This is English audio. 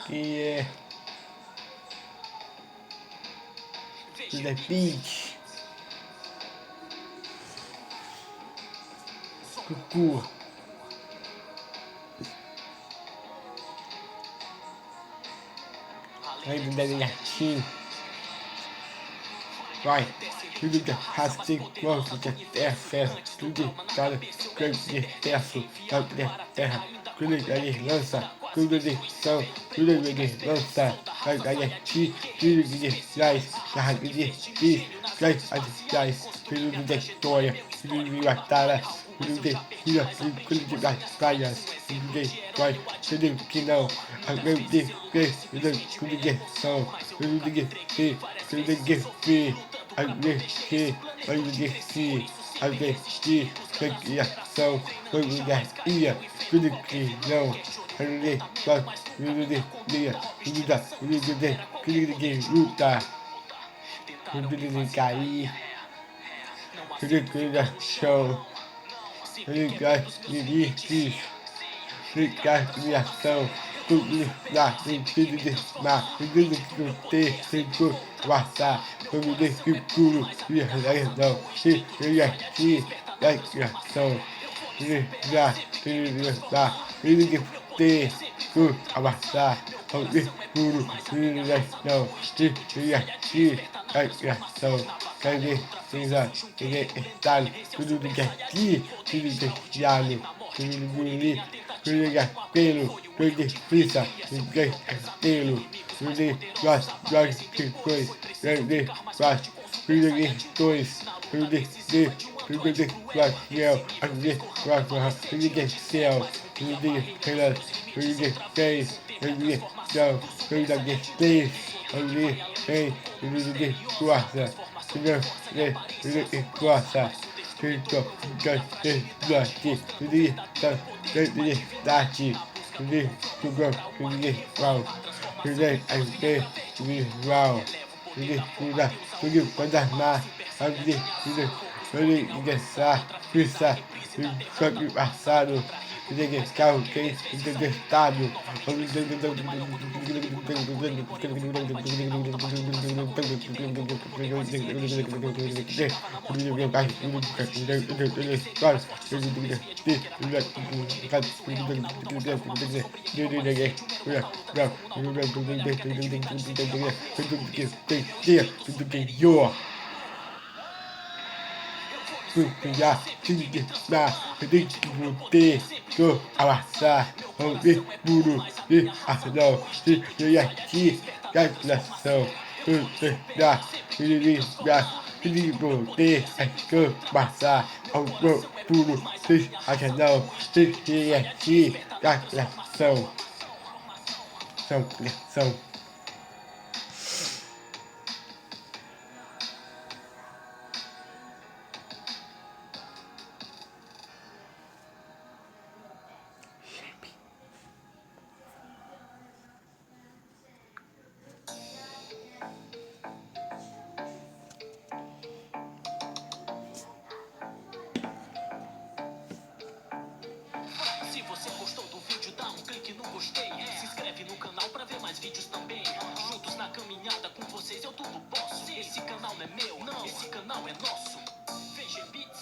to the beach. Cuckoo. Maybe then yeah, she. Right. You do the hasty most of the airfare. You do the great careful. Not the there. Good lady, Rosa. Good lady, so good lady, Rosa. Like I she, good lady, nice. The hand is this. Guys, I just guys. Good lady, Doya. Good lady, Ratala. Good lady, here. Good lady, Brian. Good lady, right. Good lady, Kino. I'm going to this. Good lady, so good lady, this. Good lady, free. I'm going to see. I'm going to see. I'm going to see. Yeah, so good lady, here. Good lady, no. Hurry, but really, yeah, really, Ruta, really, guy, really, show, really, guys, really, fish, really, guys, yeah, so, good, yeah, really, ma, really, good, what's that, really, good, yeah, like, no, she, like, yeah, so, really, really, good, good, abasa, okay, good, really, no, yeah, she, like, yeah, so, maybe, things that, done, really, really, yalo, really, pelo, really, pizza, really, pelo, really, rush, really, rush, really, toys, really, really, rush, yeah, really, rush, really, sell, really, tailor, really, face, really, so, really, space, really, face, really, guasa, really, guasa, Cristo, Gatti, really, really, Dachi, really, Google, really, wow, really, and say, really, wow, really, really, Panama, really, really, Gessa, Pisa, really, Passado, really, Carro, Case, really, Estado, Your ya, tinggi, na, tinggi putih, go, awasa, hobi, bulu, di, asal, di, ya, ki, ya, lasso, ya, ini, ya, tinggi putih, go, basa, hobi, bulu, di, asal, di, ya, ki, ya, lasso, so. Se você gostou do vídeo, dá um clique no gostei. Se inscreve no canal pra ver mais vídeos também. Juntos na caminhada com vocês eu tudo posso. Esse canal não é meu, não, esse canal é nosso. VG Beats.